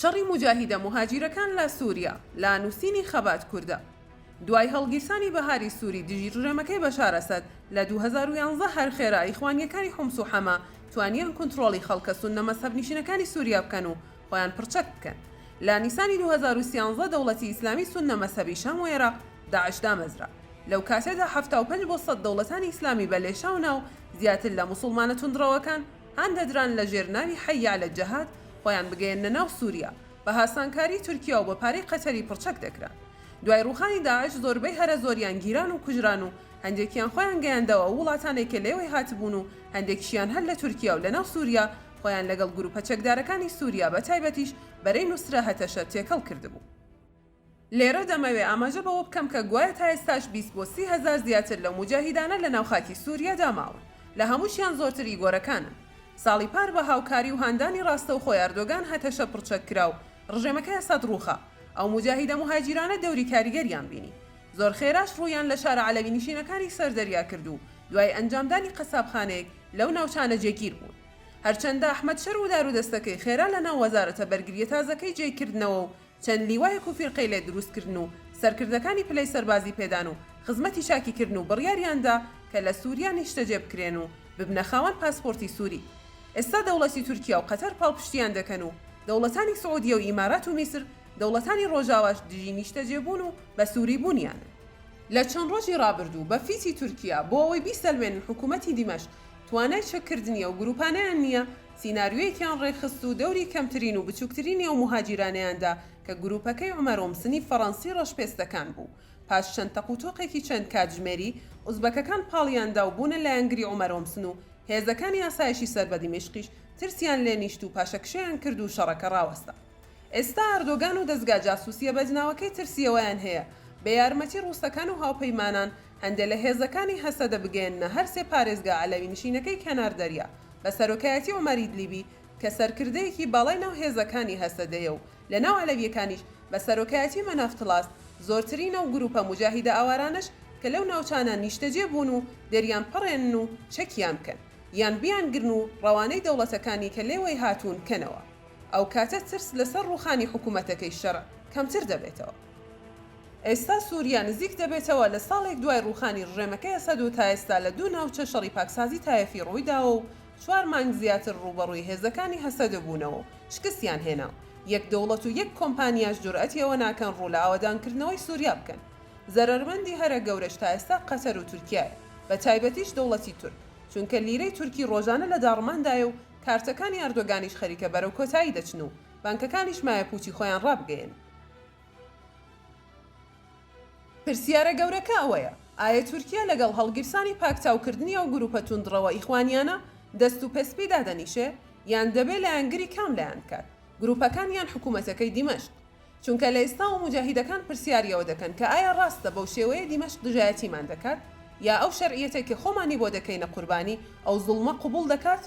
شەڕی مجاهیدە مهاجیرەکان لە سووریا لە نووسینی خەبات کووردە. دوای هەڵگیرسانی بەهاری سووری دژی ڕژێمەکەی بەشار ئەسەد لە 2011 هەر خێرا ئیخوانیەکانی حومس و حەما توانیان کۆنتڕۆڵی خەڵکە سوننە مەذهەبنشینەکانی سووریا بکەن و خۆیان پڕچەک بکەن. لە نیسانی 2013 دەوڵەتی ئیسلامی سوننە مەذهەبی شام و عێراق داعش دامەزرا. لەو کاتێدا 75 بۆ 100 دەوڵەتانی ئیسلامی بە لێشاونا و زیاتر لە موسڵمانە توندڕەوەکان هەان دەدران لە ژێرناوی حەی عەلە جەهاد خۆیان بگەێنە ناو سووریا بە هاسانکاری تورکیا و بە پارەی قەتەری پڕچەک دەکران. دوای ڕووخانی داعش زۆربەی هەرە زۆریان گیران و کوژران و هەندێکیان خۆیان گەیاندەوە وڵاتانێکە لێوەی هاتبوون و هەندێکیان هەر لە تورکیا و لە ناو سووریا خۆیان لەگەڵ گروپە چەکدارەکانی سووریا بە تایبەتیش بەرەی نووسرە هەتەشە تێکەڵ کردبوو. لێرە دەمەوێ ئاماژە بەوە بکەم کە گوایە تا ئێستاش 20 بۆ 30 هەزار زیاتر لە مجاهیدانە لە ناو خاکی سووریادا ماون، لە هەمووشیان زۆرتری گۆرەکانن. ساڵی پار بە هاوکاری و هاندانی ڕاستە و خۆی ئەردۆگان هەتەشە پڕچەک کرا و ڕژێمەکەی ئەسەد ڕووخا ئەو مجاهیدە مهاجیرانە دەوری کاریگەریان بینی. زۆر خێراش ڕوویان لە شارە عەلەوی نشینەکانی سەردەریا کرد و دوای ئەنجامدانی قەسابخانەیەک لەو ناوچانە جێگیر بوون. هەرچەندە ئەحمەد شەر و دارودەستەکەی خێرا لە ناو وەزارەتە بەرگریە تازەکەی جێکردنەوە و چەند لیوایەک و فیرقەی لێ دروستکردن و سەرکردەکانی پلەی سەربازی پێدان و خزمەتی شاکیکردن و بڕیاریاندا کە لە سووریا نیشتەجێ بکرێن و ببنە خاوەن پاسپۆرتی سووری. ئێستا دەوڵەتی تورکیا و قەتەر پاڵپشتیان دەکەن و دەوڵەتانی سعودیە و ئیمارات و میسر دەوڵەتانی ڕۆژاواش دژی نیشتەجێبوون و بە سووری بوونیانن. لە چەند ڕۆژی ڕابردوو بە فیسی تورکیا بۆ ئەوەی بیسەلمێنن حکوومەتی دیمەشق توانای چەککردنیە و گروپانەیان نییە سیناریۆیەکیان ڕێخست و دەوری کەمترین و بچووکترینی و مهاجیرانەیاندا کە گروپەکەی عومەر ئۆمسنی فەڕەنسی ڕەشپێستەکان بوو. پاش چەند تەقوتۆقێکی چەند کاتژمێری ئوزبەکەکان پاڵیاندا و بوونە لایەنگری عومەر ئۆمسن و هێزەکانی ئاسایشی سەر بە دیمەشقیش ترسیان لێ نیشت و پاشەکشەیان کرد و شەڕەکە ڕاوەستا. ئێستا ئەردۆگان و دەستگا جاسووسیە بەجناوەکەی ترسیەوەیان هەیە بە یارمەتی ڕووسەکان و هاوپەیمانان هەندێک لە هێزەکانی هەسەدە بگەێننە هەر سێ پارێزگا عەلەوی نشینەکەی کەناردەریا بە سەرۆکایەتی عومەر ئیدلیبی کە سەرکردەیەکی باڵای ناو هێزەکانی هەسەدەیە و لە ناو عەلەویەکانیش بە سەرۆکایەتی مەنافتڵاس زۆرترینە و گروپە مجاهیدە ئاوارانش کە لەو ناوچانە نیشتەجێ بوون و دەریان پەڕێنن و چەکیان بکەن یان بیانگرن و ڕەوانەی دەوڵەتەکانی کە لێوەی هاتوون کەنەوە. ئەو کاتە ترس لەسەر ڕووخانی حکوومەتەکەی شەڕ کەمتر دەبێتەوە. ئێستا سووریا نزیک دەبێتەوە لە ساڵێک دوای ڕووخانی ڕژێمەکەی ئەسەد و تا ئێستا لە دوو ناوچە شەڕی پاکسازی تایەفی ڕوویداوە و 4 مانگ زیاتر ڕووبەڕووی هێزەکانی هەسەدە بوونەوە شکستیان هێنا. یەک دەوڵەت و یەک کۆمپانیاش جورئەتیەوە ناکەن ڕوو لە ئاوادانکردنەوەی سووریا بکەن. زەرەرمەندی هەرە گەورەش تا ئێستا قەتەر و تورکیایە، بە تایبەتیش دەوڵەتی تورک، چونکە لیرەی تورکی ڕۆژانە لە داڕماندایە و کارتەکانی ئەردۆگانیش خەریکە بەرەو کۆتایی دەچن و بانکەکانیش مایە پوچی خۆیان ڕابگەین. پرسیارە گەورەکە ئەوەیە ئایا تورکیا لەگەڵ هەڵگیرسانی پاکتاوکردنی ئەو گروپە توندڕەوە ئیخوانیانە دەست و پەسپی دادەنیشێ یان دەبێت لە ئەنگری کام لایەن بکات گروپەکان یان حکوومەتەکەی دیمەشق؟ چونکە لە ئێستا و مجاهیدەکان پرسیاریەوە دەکەن کە ئایا ڕاستە بەو شێوەیە دیمەشق دژایەتیمان دەکات یا ئەو شەرعیەتێکی خۆمانی بۆ دەکەینە قوربانی ئەو زوڵمە قبول دەکات؟